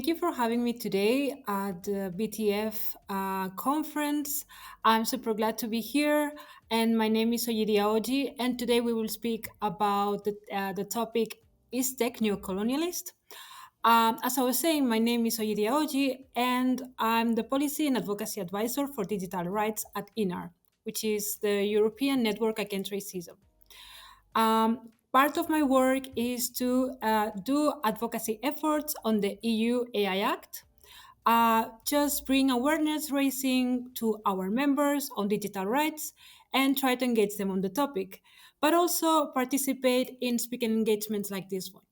Thank you for having me today at the BTF conference. I'm super glad to be here. And my name is Oyidiya Oji. And today we will speak about the topic, is tech neocolonialist? As I was saying, my name is Oyidiya Oji, and I'm the Policy and Advocacy Advisor for Digital Rights at ENAR, which is the European Network Against Racism. Part of my work is to do advocacy efforts on the EU AI Act, just bring awareness raising to our members on digital rights and try to engage them on the topic, but also participate in speaking engagements like this one.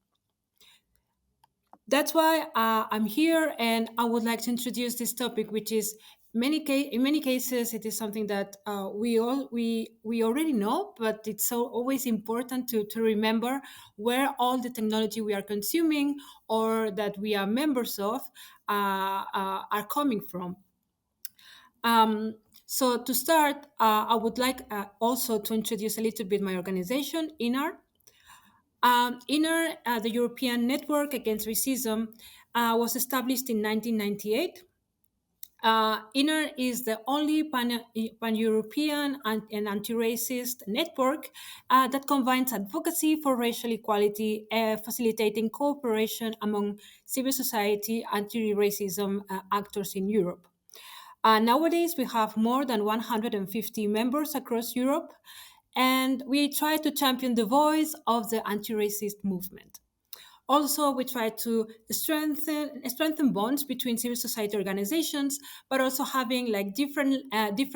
That's why I'm here, and I would like to introduce this topic, which is in many cases it is something that we already know, but it's so always important to remember where all the technology we are consuming or that we are members of are coming from. So to start, I would like also to introduce a little bit my organization, ENAR. ENAR, the European Network Against Racism, was established in 1998. ENAR is the only pan-European and anti-racist network that combines advocacy for racial equality, facilitating cooperation among civil society anti-racism actors in Europe. Nowadays, we have more than 150 members across Europe, and we try to champion the voice of the anti-racist movement. Also, we try to strengthen bonds between civil society organizations, but also having like different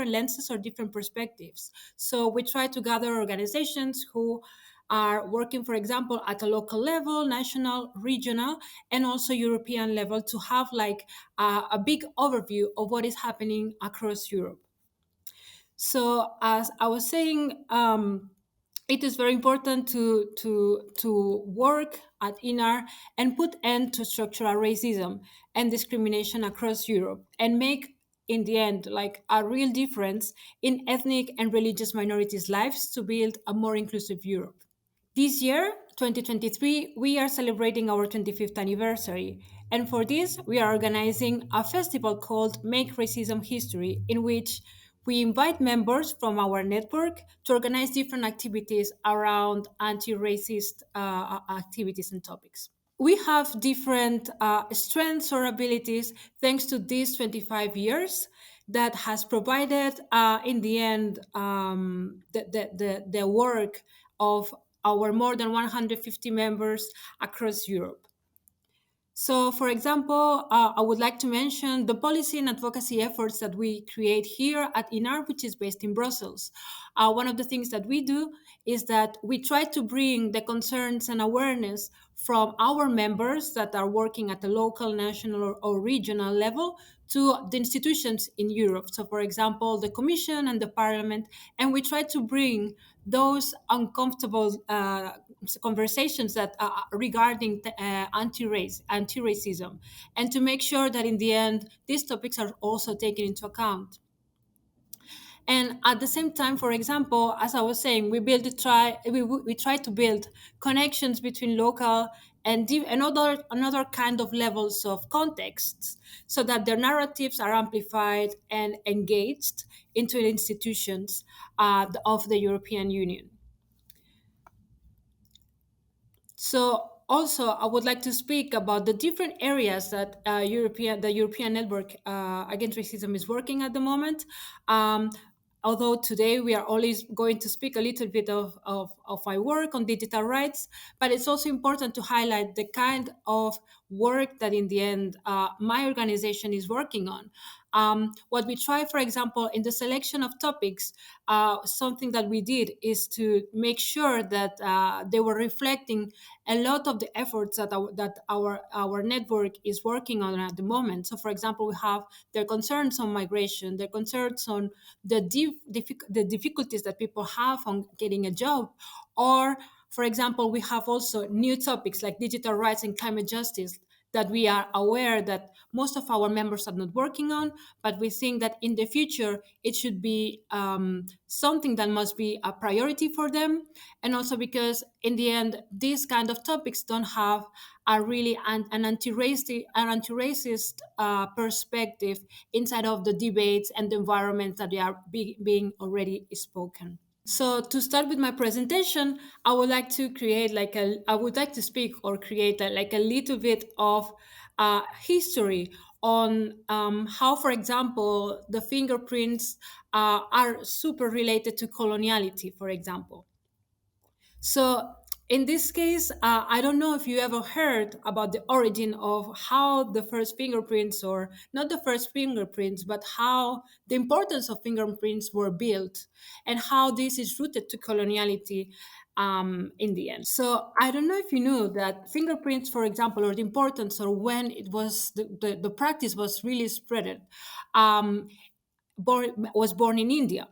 lenses or different perspectives. So we try to gather organizations who are working, for example, at a local level, national, regional, and also European level to have like a big overview of what is happening across Europe. So as I was saying, it is very important to work at ENAR and put end to structural racism and discrimination across Europe and make in the end like a real difference in ethnic and religious minorities' lives to build a more inclusive Europe. This year, 2023, we are celebrating our 25th anniversary. And for this, we are organizing a festival called Make Racism History, in which we invite members from our network to organize different activities around anti racist activities and topics. We have different strengths or abilities thanks to these 25 years that has provided, in the end, the work of our more than 150 members across Europe. So, for example, I would like to mention the policy and advocacy efforts that we create here at ENAR, which is based in Brussels. One of the things that we do is that we try to bring the concerns and awareness from our members that are working at the local, national, or regional level to the institutions in Europe. So, for example, the Commission and the Parliament, and we try to bring those uncomfortable conversations that regarding anti-racism, and to make sure that in the end these topics are also taken into account. And at the same time, for example, as I was saying, we try to build connections between local and another kind of levels of contexts, so that their narratives are amplified and engaged into the institutions of the European Union. So also, I would like to speak about the different areas that the European Network Against Racism is working at the moment. Although today we are always going to speak a little bit of my work on digital rights, but it's also important to highlight the kind of work that in the end my organization is working on. What we try, for example, in the selection of topics, something that we did is to make sure that they were reflecting a lot of the efforts that our network is working on at the moment. So, for example, we have their concerns on migration, their concerns on the difficulties that people have on getting a job, or, for example, we have also new topics like digital rights and climate justice that we are aware that most of our members are not working on, but we think that in the future it should be something that must be a priority for them. And also because in the end, these kind of topics don't have are really an anti-racist perspective inside of the debates and the environment that they are being already spoken. So to start with my presentation, I would like to create I would like to speak or create like a little bit of history on how, for example, the fingerprints are super related to coloniality, for example. So in this case, I don't know if you ever heard about the origin of how the first fingerprints, or not the first fingerprints, but how the importance of fingerprints were built and how this is rooted to coloniality in the end. So I don't know if you knew that fingerprints, for example, or the importance, or when it was the practice was really spreaded, um, was born in India.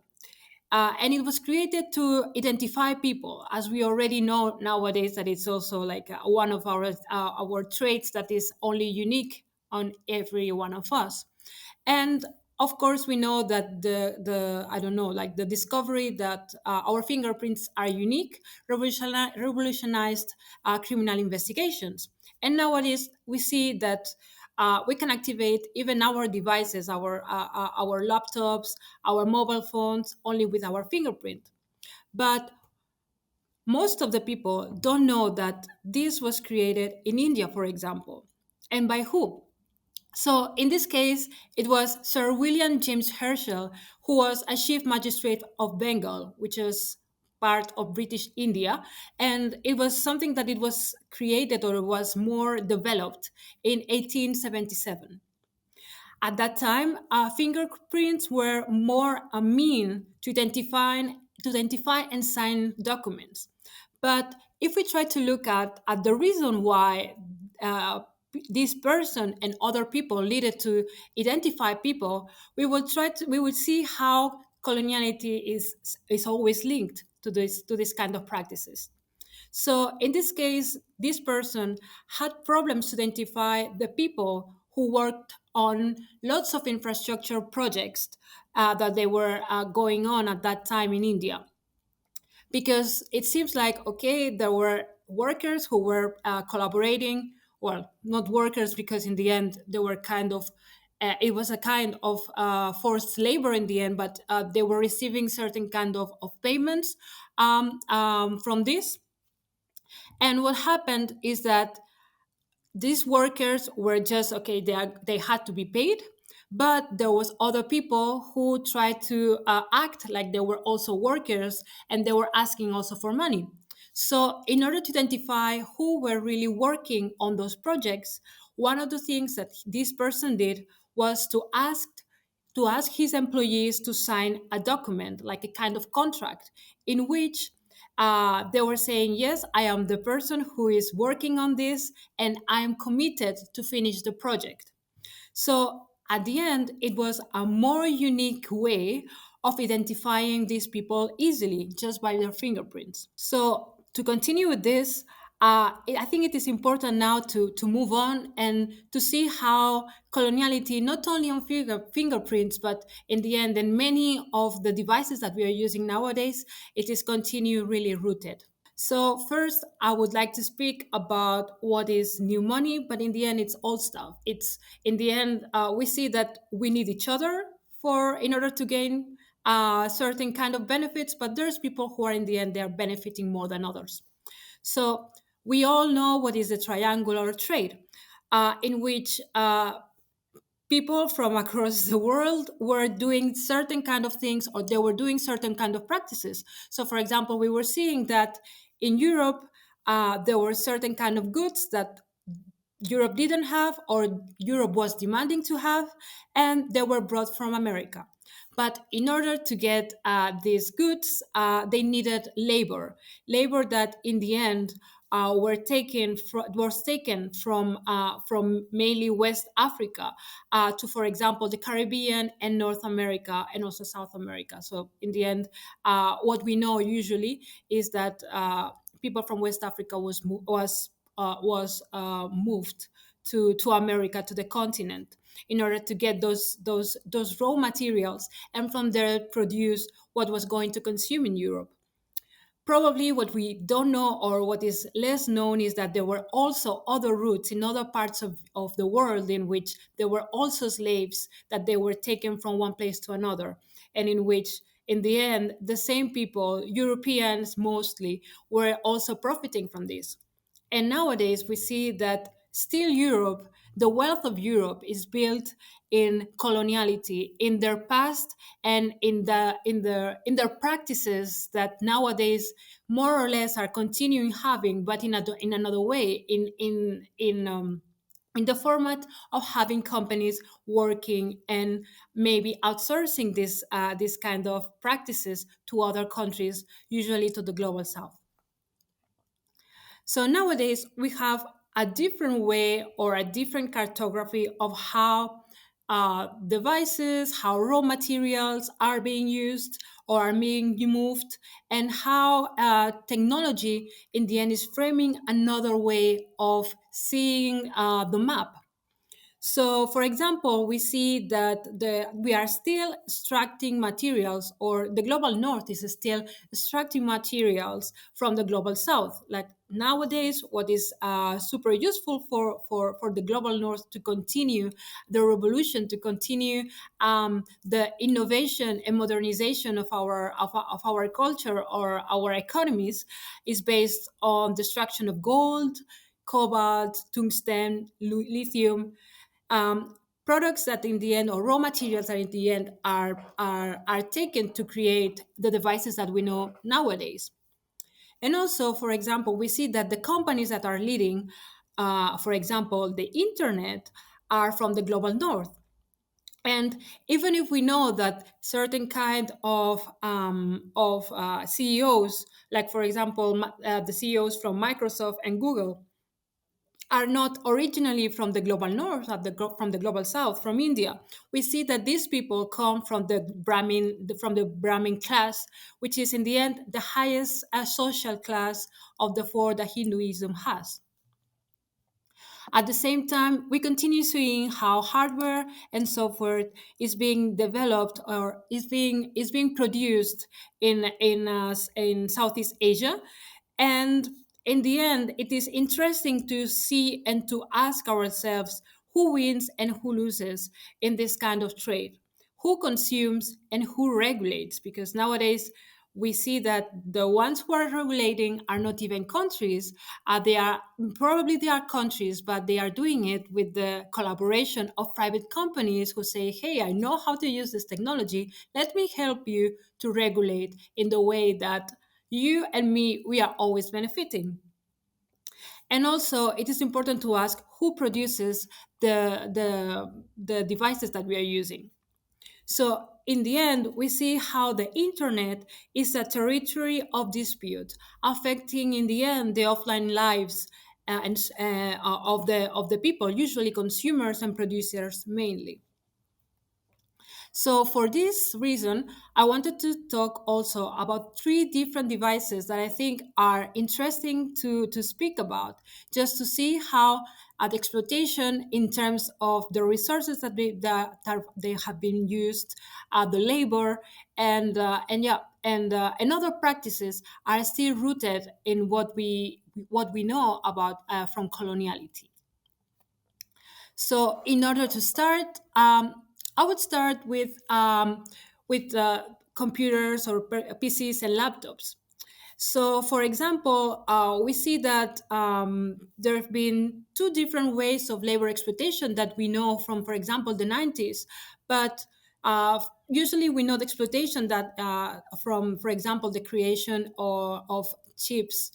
And it was created to identify people, as we already know nowadays that it's also like one of our traits that is only unique on every one of us. And of course, we know that the I don't know, like the discovery that our fingerprints are unique revolutionized criminal investigations. And nowadays, we see that we can activate even our devices, our laptops, our mobile phones, only with our fingerprint. But most of the people don't know that this was created in India, for example. And by who? So in this case, it was Sir William James Herschel, who was a chief magistrate of Bengal, which is part of British India. And it was something that it was created, or it was more developed in 1877. At that time, fingerprints were more a mean to identify and sign documents. But if we try to look at the reason why this person and other people needed to identify people, we will see how coloniality is always linked to this kind of practices. So in this case, this person had problems to identify the people who worked on lots of infrastructure projects that they were going on at that time in India. Because it seems like, okay, there were workers who were collaborating, well, not workers, because in the end, they were it was a kind of forced labor in the end, but they were receiving certain kind of payments from this. And what happened is that these workers were just okay, they had to be paid, but there was other people who tried to act like they were also workers, and they were asking also for money. So in order to identify who were really working on those projects, one of the things that this person did was to ask his employees to sign a document, like a kind of contract, in which they were saying, yes, I am the person who is working on this, and I am committed to finish the project. So at the end, it was a more unique way of identifying these people easily just by their fingerprints. So to continue with this, I think it is important now to move on and to see how coloniality, not only on fingerprints, but in the end, in many of the devices that we are using nowadays, it is continue really rooted. So first, I would like to speak about what is new money, but in the end, it's old stuff. It's in the end, we see that we need each other for in order to gain certain kind of benefits, but there's people who are in the end they are benefiting more than others. So we all know what is the triangular trade, in which people from across the world were doing certain kind of things, or they were doing certain kind of practices. So for example, we were seeing that in Europe there were certain kind of goods that Europe didn't have, or Europe was demanding to have, and they were brought from America. But in order to get these goods, they needed labor that in the end was taken from mainly West Africa to, for example, the Caribbean and North America and also South America. So in the end, what we know usually is that people from West Africa was moved to America, to the continent, in order to get those raw materials, and from there produce what was going to consume in Europe. Probably what we don't know or what is less known is that there were also other routes in other parts of the world in which there were also slaves that they were taken from one place to another, and in which, in the end, the same people, Europeans mostly, were also profiting from this. And nowadays, we see that still Europe, the wealth of Europe is built in coloniality, in their past, and in their practices that nowadays more or less are continuing having, but in another way, in the format of having companies working and maybe outsourcing this kind of practices to other countries, usually to the global south. So nowadays we have a different way or a different cartography of how devices, how raw materials are being used or are being moved, and how technology in the end is framing another way of seeing the map. So, for example, we see that we are still extracting materials, or the global north is still extracting materials from the global south. Like nowadays, what is super useful for the global north to continue the revolution, to continue the innovation and modernization of our culture or our economies, is based on the extraction of gold, cobalt, tungsten, lithium, products that in the end, or raw materials that in the end are taken to create the devices that we know nowadays. And also, for example, we see that the companies that are leading, for example, the internet, are from the global north. And even if we know that certain kind of CEOs, like for example, the CEOs from Microsoft and Google, are not originally from the global north, from the global south, from India. We see that these people come from the Brahmin class, which is in the end the highest social class of the four that Hinduism has. At the same time, we continue seeing how hardware and software is being developed or is being produced in Southeast Asia, and in the end, it is interesting to see and to ask ourselves who wins and who loses in this kind of trade, who consumes and who regulates, because nowadays we see that the ones who are regulating are not even countries. They are countries, but they are doing it with the collaboration of private companies who say, hey, I know how to use this technology, let me help you to regulate in the way that you and me, we are always benefiting. And also, it is important to ask who produces the devices that we are using. So, in the end, we see how the internet is a territory of dispute, affecting in the end the offline lives of the people, usually consumers and producers mainly. So, for this reason, I wanted to talk also about three different devices that I think are interesting to speak about, just to see how the exploitation in terms of the resources they have been used, the labor, and other practices are still rooted in what we know about from coloniality. So, in order to start, I would start with computers or PCs and laptops. So, for example, we see that there have been two different ways of labor exploitation that we know from, for example, the 90s. But usually we know the exploitation that from, for example, the creation of chips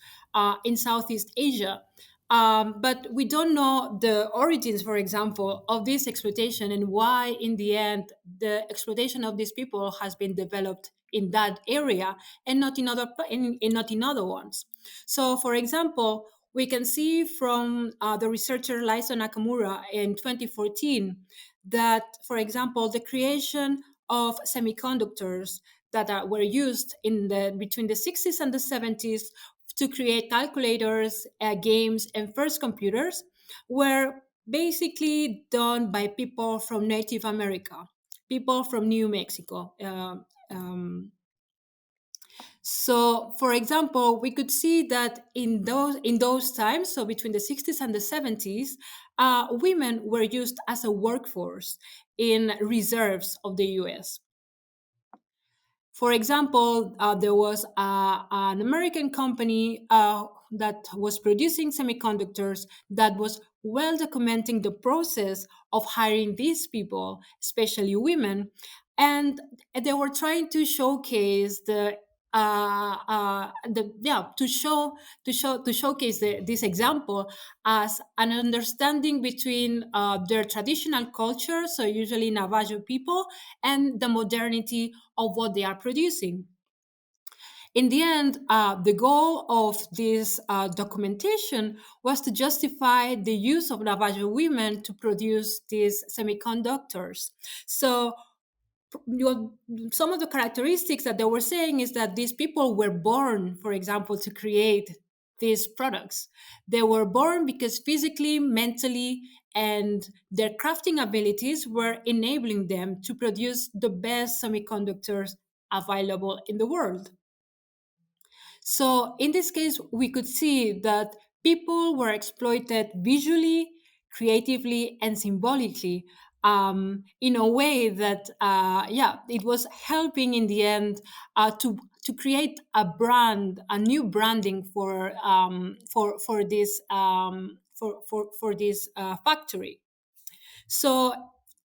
in Southeast Asia. But we don't know the origins, for example, of this exploitation and why, in the end, the exploitation of these people has been developed in that area and not not in other ones. So, for example, we can see from the researcher Liza Nakamura in 2014 that, for example, the creation of semiconductors were used in the between the 60s and the 70s to create calculators, games, and first computers were basically done by people from Native America, people from New Mexico. Um, So, for example, we could see that in those times, so between the 60s and the 70s, women were used as a workforce in reserves of the U.S. For example, there was an American company that was producing semiconductors that was well documenting the process of hiring these people, especially women, and they were trying to showcase to showcase this example as an understanding between their traditional culture, so usually Navajo people, and the modernity of what they are producing. In the end, the goal of this documentation was to justify the use of Navajo women to produce these semiconductors. So, you some of the characteristics that they were saying is that these people were born, for example, to create these products. They were born because physically, mentally, and their crafting abilities were enabling them to produce the best semiconductors available in the world. So, in this case, we could see that people were exploited visually, creatively, and symbolically, in a way that, it was helping in the end to create a brand, a new branding for this for this factory. So,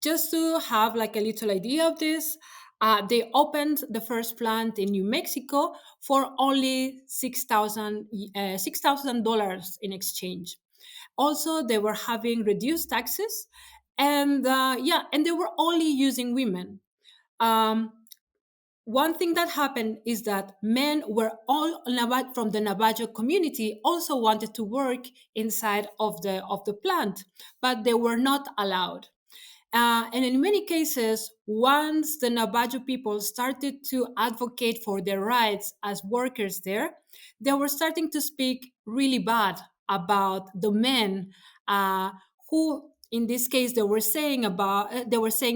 just to have like a little idea of this, they opened the first plant in New Mexico for only $6,000 in exchange. Also, they were having reduced taxes, and and they were only using women. Um, One thing that happened is that men were all from the Navajo community also wanted to work inside of the plant, but they were not allowed. And in many cases, once the Navajo people started to advocate for their rights as workers there, they were starting to speak really bad about the men who, in this case, they were saying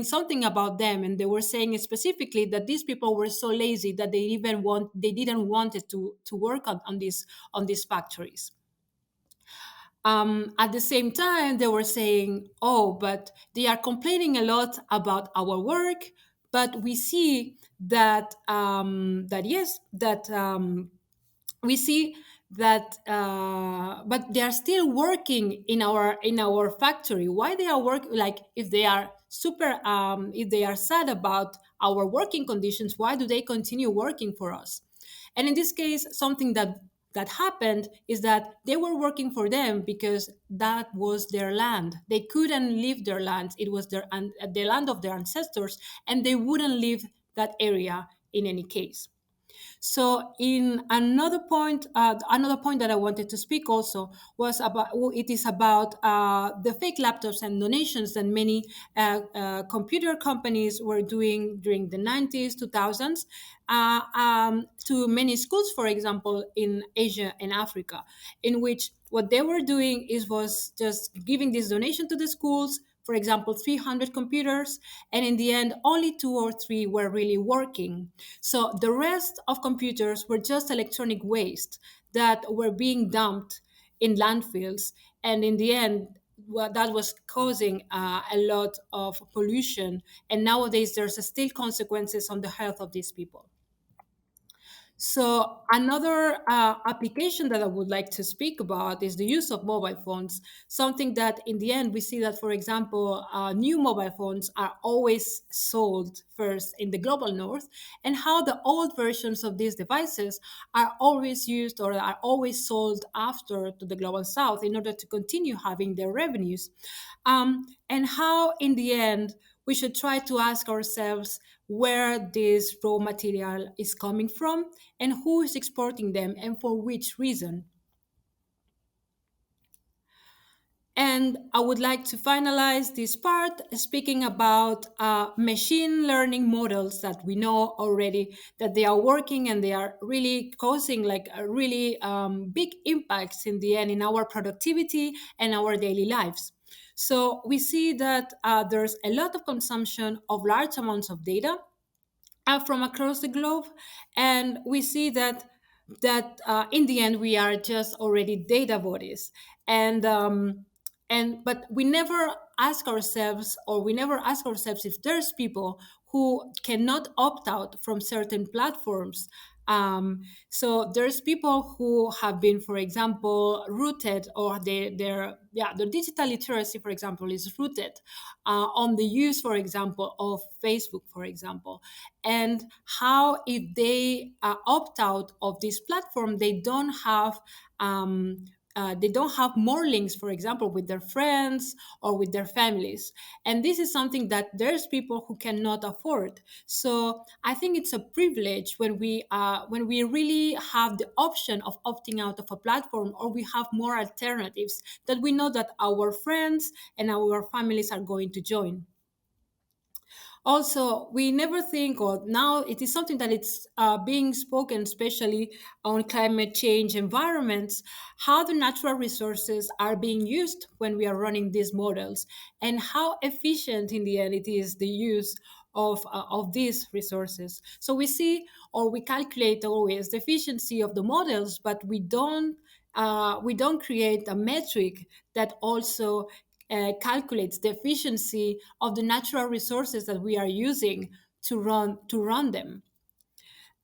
something about them, and they were saying specifically that these people were so lazy that they didn't want it to work on these factories. At the same time, they were saying, "Oh, but they are complaining a lot about our work, but we see that that yes, that we see that, but they are still working in our factory. Why they are work like if they are if they are sad about our working conditions? Why do they continue working for us?" And in this case, something that happened is that they were working for them because that was their land. They couldn't leave their land. It was the land of their ancestors, and they wouldn't leave that area in any case. So, in another point that I wanted to speak also was about it is about the fake laptops and donations that many computer companies were doing during the 90s, 2000s, to many schools, for example, in Asia and Africa, in which what they were doing was just giving this donation to the schools, for example, 300 computers, and in the end, only two or three were really working. So the rest of computers were just electronic waste that were being dumped in landfills, and in the end, that was causing a lot of pollution. And nowadays, there's still consequences on the health of these people. So, another application that I would like to speak about is the use of mobile phones. Something that, in the end, we see that, for example, new mobile phones are always sold first in the global north, and how the old versions of these devices are always used or are always sold after to the global south in order to continue having their revenues. And how, in the end, we should try to ask ourselves where this raw material is coming from and who is exporting them and for which reason. And I would like to finalize this part speaking about machine learning models that we know already that they are working and they are really causing like a really big impacts in the end in our productivity and our daily lives. So we see that there's a lot of consumption of large amounts of data, from across the globe, and we see that in the end we are just already data bodies, and but we never ask ourselves, or we never ask ourselves if there's people who cannot opt out from certain platforms. So there's people who have been, for example, rooted, or their digital literacy, for example, is rooted on the use, for example, of Facebook, for example, and how if they opt out of this platform, they don't have more links, for example, with their friends or with their families. And this is something that there's people who cannot afford. So I think it's a privilege when we really have the option of opting out of a platform, or we have more alternatives that we know that our friends and our families are going to join. Also, we never think, or now it is something that it's being spoken, especially on climate change environments, how the natural resources are being used when we are running these models, and how efficient in the end it is the use of these resources. So we see, or we calculate always the efficiency of the models, but we don't create a metric that also calculates the efficiency of the natural resources that we are using to run them.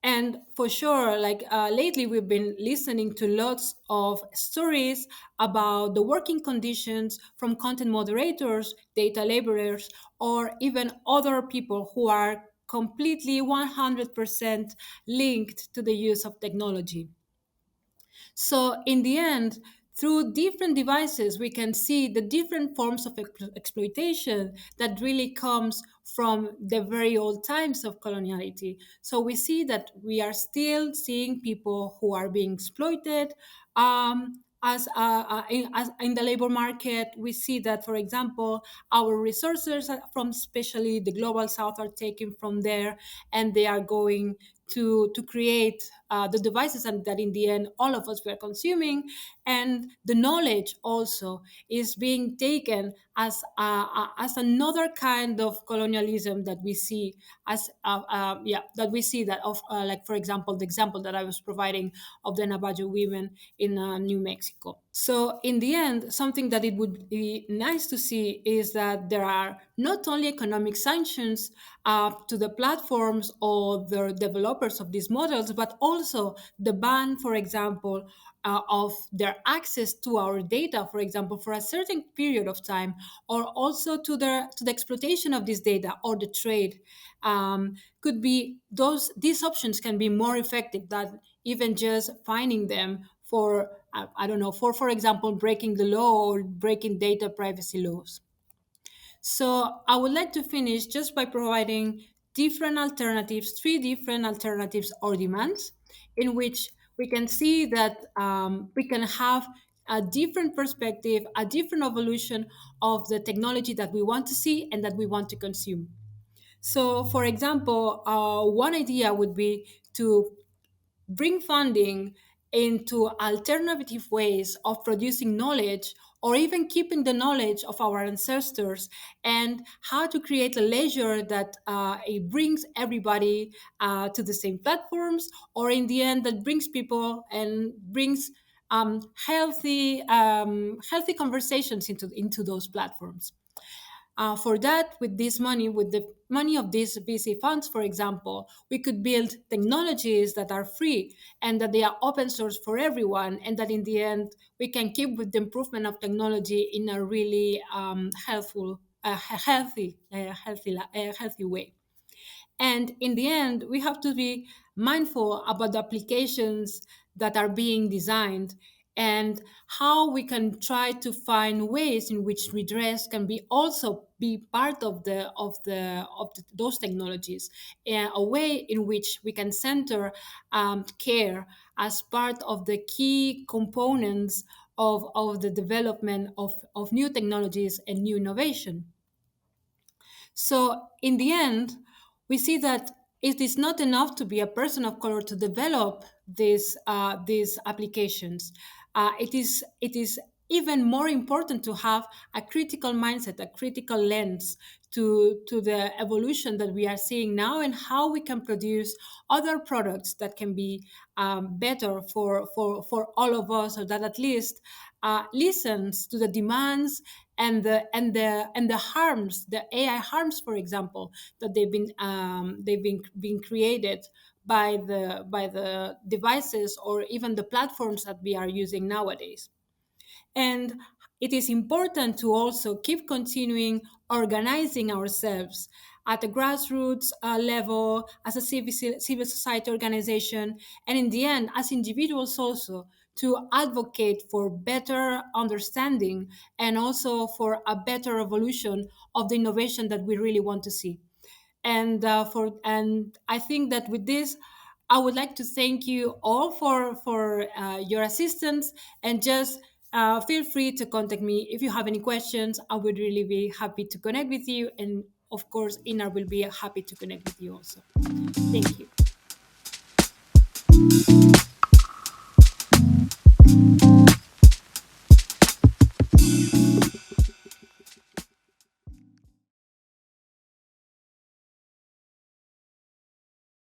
And for sure, like lately, we've been listening to lots of stories about the working conditions from content moderators, data laborers, or even other people who are completely 100% linked to the use of technology. So, in the end, through different devices, we can see the different forms of exploitation that really comes from the very old times of coloniality. So we see that we are still seeing people who are being exploited. As in the labor market, we see that, for example, our resources from especially the global south are taken from there, and they are going to create the devices, and that in the end all of us were consuming, and the knowledge also is being taken as another kind of colonialism that we see that we see that of like, for example, the example that I was providing of the Navajo women in New Mexico. So in the end, something that it would be nice to see is that there are not only economic sanctions to the platforms or the developers of these models, but also the ban, for example, of their access to our data, for example, for a certain period of time, or also to the exploitation of this data or the trade. Could be these options can be more effective than even just finding them for I don't know, for example, breaking the law or breaking data privacy laws. So I would like to finish just by providing different alternatives, three different alternatives or demands, in which we can see that we can have a different perspective, a different evolution of the technology that we want to see and that we want to consume. So, for example, one idea would be to bring funding into alternative ways of producing knowledge, or even keeping the knowledge of our ancestors, and how to create a leisure that it brings everybody to the same platforms, or in the end that brings people and brings healthy conversations into those platforms. For that, with this money, with the money of these VC funds, for example, we could build technologies that are free and that they are open source for everyone, and that in the end we can keep with the improvement of technology in a really healthy way. And in the end, we have to be mindful about the applications that are being designed, and how we can try to find ways in which redress can be also be part of those technologies, a way in which we can center care as part of the key components of the development of new technologies and new innovation. So, in the end, we see that it is not enough to be a person of color to develop these applications. It is even more important to have a critical mindset, a critical lens to the evolution that we are seeing now, and how we can produce other products that can be better for all of us, or that at least listens to the demands and the harms, the AI harms, for example, that they've been being created by the devices or even the platforms that we are using nowadays. And it is important to also keep continuing organizing ourselves at the grassroots level, as a civil society organization, and in the end, as individuals also, to advocate for better understanding and also for a better evolution of the innovation that we really want to see. And I think that with this, I would like to thank you all for your assistance, and just feel free to contact me if you have any questions. I would really be happy to connect with you, and of course, Inar will be happy to connect with you also. Thank you.